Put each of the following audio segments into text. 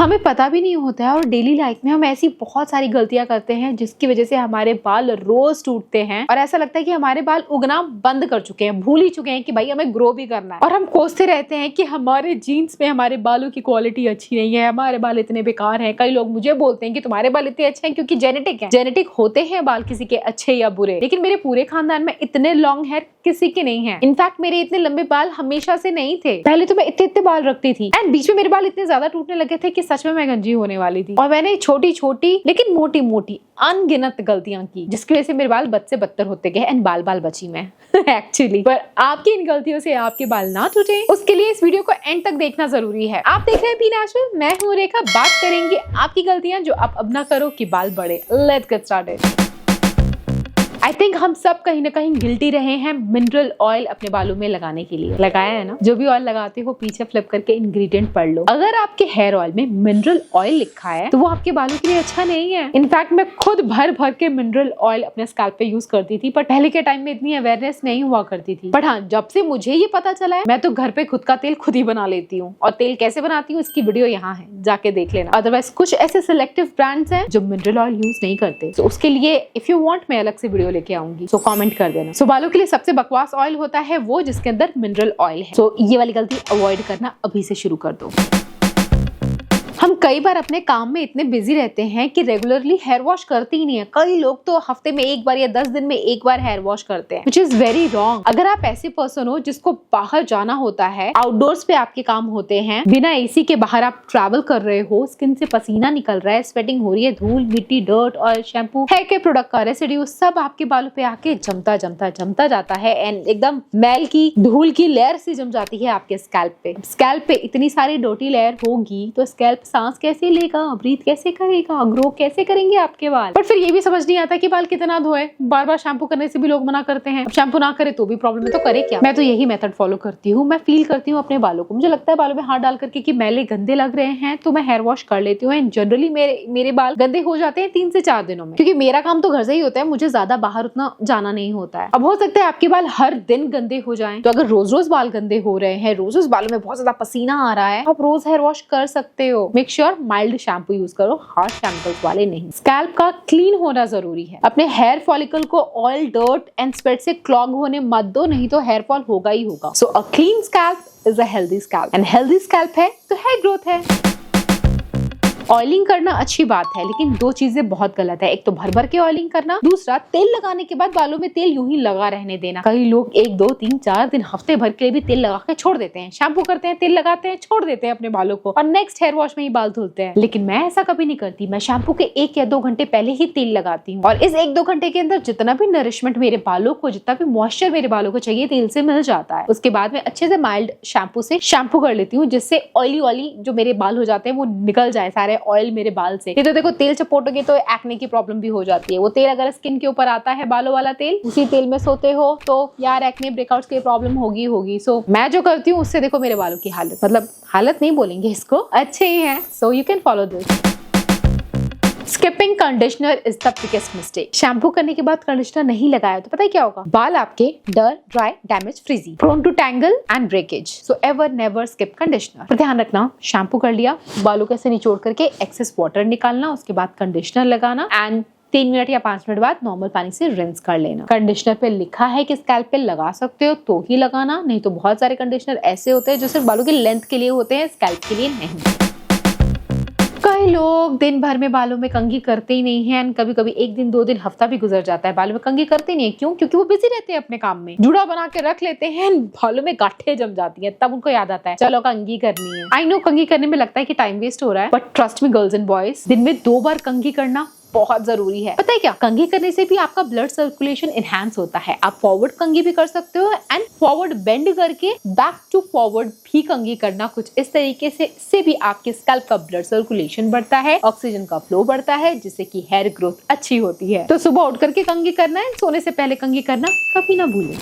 हमें पता भी नहीं होता है और डेली लाइफ में हम ऐसी बहुत सारी गलतियां करते हैं जिसकी वजह से हमारे बाल रोज टूटते हैं और ऐसा लगता है कि हमारे बाल उगना बंद कर चुके हैं, भूल ही चुके हैं कि भाई हमें ग्रो भी करना है। और हम कोसते रहते हैं कि हमारे जीन्स में हमारे बालों की क्वालिटी अच्छी नहीं है, हमारे बाल इतने बेकार हैं। कई लोग मुझे बोलते हैं कि तुम्हारे बाल इतने अच्छे हैं क्योंकि जेनेटिक है। जेनेटिक होते हैं बाल किसी के अच्छे या बुरे, लेकिन मेरे पूरे खानदान में इतने लॉन्ग हेयर किसी के नहीं है। इनफैक्ट मेरे इतने लंबे बाल हमेशा से नहीं थे। पहले तो मैं इतने इतने बाल रखती थी एंड बीच में मेरे बाल इतने ज्यादा टूटने लगे थे कि सच में मैं गंजी होने वाली थी। और मैंने छोटी छोटी लेकिन मोटी मोटी अनगिनत गलतियां की जिसकी वजह से मेरे बाल बद से बदतर होते गए एंड बाल बाल बची मैं एक्चुअली। पर आपकी इन गलतियों से आपके बाल ना टूटे उसके लिए इस वीडियो को एंड तक देखना जरूरी है। आप देख रहे हैं बी नेचुरल, मैं हूँ रेखा। बात करेंगे आपकी गलतियां जो आप अब ना करो कि बाल बढ़े। Let's get started. I think हम सब कहीं ना कहीं गिल्टी रहे हैं मिनरल ऑयल अपने बालों में लगाने के लिए। लगाया है ना? जो भी ऑयल लगाते हो पीछे फ्लिप करके इंग्रेडिएंट पढ़ लो। अगर आपके हेयर ऑयल में मिनरल ऑयल लिखा है तो वो आपके बालों के लिए अच्छा नहीं है। इनफैक्ट मैं खुद भर भर के मिनरल ऑयल अपने स्कैल्प पे यूज करती थी, पर पहले के टाइम में इतनी अवेयरनेस नहीं हुआ करती थी। बट हाँ, जब से मुझे ये पता चला है मैं तो घर पे खुद का तेल खुद ही बना लेती हूँ। और तेल कैसे बनाती हूँ इसकी वीडियो यहाँ है, जाके देख लेना। अदरवाइज कुछ ऐसे सिलेक्टिव ब्रांड्स हैं जो मिनरल ऑयल यूज नहीं करते, तो उसके लिए इफ यू वांट मैं अलग से वीडियो लेके आऊंगी, सो कमेंट कर देना। सो बालों के लिए सबसे बकवास ऑयल होता है वो जिसके अंदर मिनरल ऑयल है। सो ये वाली गलती अवॉइड करना अभी से शुरू कर दो। हम कई बार अपने काम में इतने बिजी रहते हैं कि रेगुलरली हेयर वॉश करते ही नहीं है। कई लोग तो हफ्ते में एक बार या 10 दिन में एक बार हेयर वॉश करते हैं, विच इज वेरी रॉन्ग। अगर आप ऐसे पर्सन हो जिसको बाहर जाना होता है, आउटडोर्स पे आपके काम होते हैं, बिना एसी के बाहर आप ट्रैवल कर रहे हो, स्किन से पसीना निकल रहा है, स्वेटिंग हो रही है, धूल मिट्टी डर्ट ऑयल शैम्पू हेयर के प्रोडक्ट का रेसिड्यू सब आपके बालों पे आके जमता जाता है एंड एकदम मैल की धूल की लेयर सी जम जाती है आपके स्कैल्प पे। स्कैल्प पे इतनी सारी डर्टी लेयर होगी तो स्कैल्प सांस कैसे लेगा, ब्रीथ कैसे करेगा, ग्रो कैसे करेंगे आपके बाल। पर फिर ये भी समझ नहीं आता कि बाल कितना धोए। बार बार शैम्पू करने से भी लोग मना करते हैं। अब शैम्पू ना करे तो भी प्रॉब्लम है, तो करे क्या? मैं तो यही मेथड फॉलो करती हूँ। मैं फील करती हूँ अपने बालों को, मुझे लगता है बालों में हाथ डाल करके कि मैले गंदे लग रहे हैं तो मैं हेयर वॉश कर लेती हूँ एंड जनरली मेरे बाल गंदे हो जाते हैं 3 से 4 दिनों में, क्योंकि मेरा काम तो घर से ही होता है, मुझे ज्यादा बाहर उतना जाना नहीं होता है। अब हो सकता है आपके बाल हर दिन गंदे हो जाएं, तो अगर रोज रोज बाल गंदे हो रहे हैं, रोज रोज बालों में बहुत ज्यादा पसीना आ रहा है, आप रोज हेयर वॉश कर सकते हो। Make sure mild shampoo use करो, हार्श केमिकल्स वाले नहीं। स्कैल्प का क्लीन होना जरूरी है। अपने हेयर फॉलिकल को ऑयल डर्ट एंड स्वेट से क्लॉग होने मत दो, नहीं तो हेयर फॉल होगा ही होगा। So a clean scalp is a healthy scalp and healthy scalp है तो हेयर ग्रोथ है। ऑयलिंग करना अच्छी बात है, लेकिन 2 चीजें बहुत गलत है। एक तो भर भर के ऑयलिंग करना, दूसरा तेल लगाने के बाद बालों में तेल यूं ही लगा रहने देना। कई लोग 1, 2, 3, 4 दिन हफ्ते भर के लिए भी तेल लगा के छोड़ देते हैं। शैम्पू करते हैं, तेल लगाते हैं, छोड़ देते हैं अपने बालों को और नेक्स्ट हेयर वॉश में ही बाल धुलते हैं। लेकिन मैं ऐसा कभी नहीं करती। मैं शैम्पू के 1 या 2 घंटे पहले ही तेल लगाती हूँ और इस 1-2 घंटे के अंदर जितना भी नरिशमेंट मेरे बालों को, जितना भी मॉइस्चर मेरे बालों को चाहिए तेल से मिल जाता है। उसके बाद में अच्छे से माइल्ड शैम्पू से शैम्पू कर लेती हूँ, जिससे ऑयली जो मेरे बाल हो जाते हैं वो निकल जाए सारे ऑयल मेरे बाल से। ये तो देखो तेल चपोटोगे तो एक्ने की प्रॉब्लम भी हो जाती है। वो तेल अगर स्किन के ऊपर आता है, बालों वाला तेल, उसी तेल में सोते हो तो यार एक्ने ब्रेकआउट्स की प्रॉब्लम होगी। सो मैं जो करती हूँ उससे देखो मेरे बालों की हालत, मतलब हालत नहीं बोलेंगे इसको, अच्छे ही है। So you can follow this. Skipping conditioner is the biggest mistake. Shampoo करने के बाद कंडीशनर नहीं लगाया तो पता है क्या होगा? बाल आपके डर, dry, damage, frizzy, prone to tangle and breakage. So ever never skip conditioner. पर ध्यान रखना, शैम्पू कर लिया, बालों को ऐसे निचोड़ करके एक्सेस वाटर निकालना, उसके बाद कंडीशनर लगाना एंड 3 मिनट या 5 मिनट बाद नॉर्मल पानी से रिंस कर लेना। कंडीशनर पे लिखा है कि स्कैल्प पे लगा सकते हो तो ही लगाना, नहीं तो बहुत सारे कंडीशनर ऐसे होते हैं जो सिर्फ बालों की लेंथ के लिए होते हैं, स्कैल्प के लिए नहीं। कई लोग दिन भर में बालों में कंघी करते ही नहीं है, कभी कभी 1 दिन 2 दिन हफ्ता भी गुजर जाता है बालों में कंघी करते नहीं है। क्यों? क्योंकि वो बिजी रहते हैं अपने काम में, जुड़ा बना के रख लेते हैं, बालों में गांठें जम जाती हैं, तब उनको याद आता है चलो कंघी करनी है। आई नो कंघी करने में लगता है कि टाइम वेस्ट हो रहा है, but trust me girls and boys, दिन में 2 बार कंघी करना बहुत जरूरी है। पता है क्या? कंघी करने से भी आपका ब्लड सर्कुलेशन एनहांस होता है। आप फॉरवर्ड कंघी भी कर सकते हो एंड फॉरवर्ड बेंड करके बैक टू फॉरवर्ड भी कंघी करना, कुछ इस तरीके से इससे भी आपके स्कैल्प का ब्लड सर्कुलेशन बढ़ता है, ऑक्सीजन का फ्लो बढ़ता है, जिससे कि हेयर ग्रोथ अच्छी होती है। तो सुबह उठ करके कंघी करना है, सोने से पहले कंघी करना कभी ना भूलें।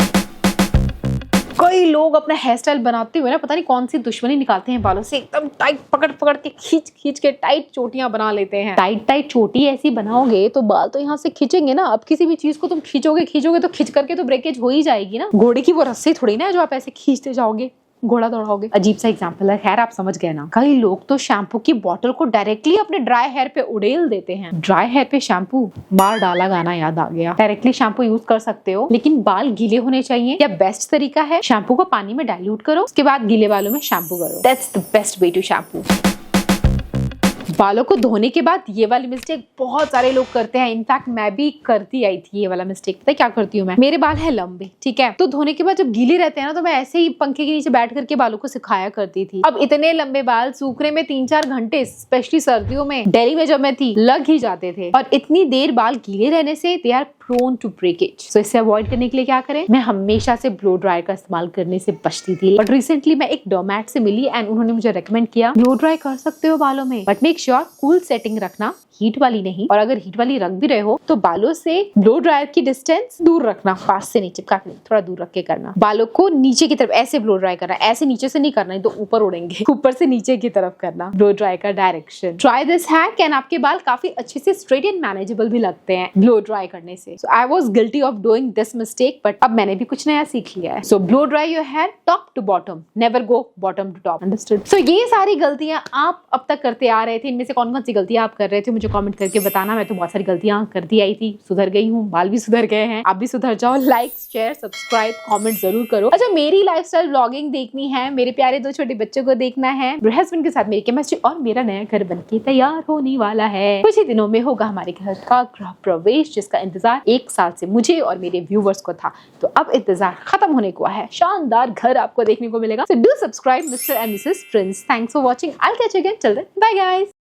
कई लोग अपना हेयर स्टाइल बनाते हुए ना पता नहीं कौन सी दुश्मनी निकालते हैं बालों से, एकदम टाइट पकड़ के खींच के टाइट चोटियां बना लेते हैं। टाइट चोटी ऐसी बनाओगे तो बाल तो यहाँ से खींचेंगे ना। अब किसी भी चीज को तुम खींचोगे तो खींच करके तो ब्रेकेज हो ही जाएगी ना। घोड़े की वो रस्सी थोड़ी ना है जो आप ऐसे खींचते जाओगे, घोड़ा दौड़ाओगे? अजीब सा एग्जाम्पल है, खैर आप समझ गए ना। कई लोग तो शैम्पू की बोतल को डायरेक्टली अपने ड्राई हेयर पे उड़ेल देते हैं। ड्राई हेयर पे शैम्पू, मार डाला गाना याद आ गया। डायरेक्टली शैम्पू यूज कर सकते हो, लेकिन बाल गीले होने चाहिए। या बेस्ट तरीका है शैम्पू को पानी में डाइल्यूट करो, उसके बाद गीले बालों में शैम्पू करो। That's the best way to shampoo. बालों को धोने के बाद ये वाली मिस्टेक बहुत सारे लोग करते हैं। इनफैक्ट मैं भी करती आई थी ये वाला मिस्टेक। पता है क्या करती हूँ मैं? मेरे बाल है लंबे, ठीक है, तो धोने के बाद जब गीले रहते हैं ना, तो मैं ऐसे ही पंखे के नीचे बैठ करके बालों को सुखाया करती थी। अब इतने लंबे बाल सूखने में 3-4 घंटे, स्पेशली सर्दियों में दिल्ली में जब मैं थी, लग ही जाते थे। और इतनी देर बाल गीले रहने से they are prone to breakage. So इससे अवॉइड करने के लिए क्या करें? मैं हमेशा से ब्लो ड्रायर का इस्तेमाल करने से बचती थी। बट रिसेंटली मैं एक डॉमैट से मिली एंड उन्होंने मुझे रेकमेंड किया ब्लो ड्राई कर सकते हो बालों में, but make sure cool setting रखना, हीट वाली नहीं। और अगर हीट वाली रख भी रहे हो तो बालों से ब्लो ड्रायर की डिस्टेंस दूर रखना, पास से नहीं चिपका के, थोड़ा दूर रख के करना। बालों को नीचे की तरफ ऐसे ब्लो ड्राई करना, ऐसे नीचे से नहीं करना, तो ऊपर उड़ेंगे। ऊपर से नीचे की तरफ करना ब्लो ड्राई का direction. Try this hack and आपके बाल काफी अच्छे से स्ट्रेट एंड मैनेजेबल भी लगते हैं ब्लो ड्राई करने से। So I was guilty of doing this mistake, but अब मैंने भी कुछ नया सीख लिया है। So blow dry your hair top to bottom, never go bottom to top. Understood? So ये सारी गलतियां आप अब तक करते आ रहे थे। इनमें से कौन कौन सी गलतियां आप कर रहे थे मुझे कमेंट करके बताना। मैं तो बहुत सारी गलतियां करती आई थी, सुधर गई हूँ, बाल भी सुधर गए हैं, आप भी सुधर जाओ। लाइक, शेयर, सब्सक्राइब, कमेंट जरूर करो। अच्छा, मेरी लाइफस्टाइल व्लॉगिंग देखनी है, मेरे प्यारे 2 छोटे बच्चों को देखना है, मेरे हस्बैंड के साथ मेरी केमिस्ट्री, और मेरा नया घर बनके तैयार होने वाला है। कुछ ही दिनों में होगा हमारे घर का गृह प्रवेश, जिसका इंतजार 1 साल से मुझे और मेरे व्यूवर्स को था। तो अब इंतजार खत्म होने को है, शानदार घर आपको देखने को मिलेगा। So do subscribe Mr. and Mrs. Prince. Thanks for watching. I'll catch you again. Till then, bye guys.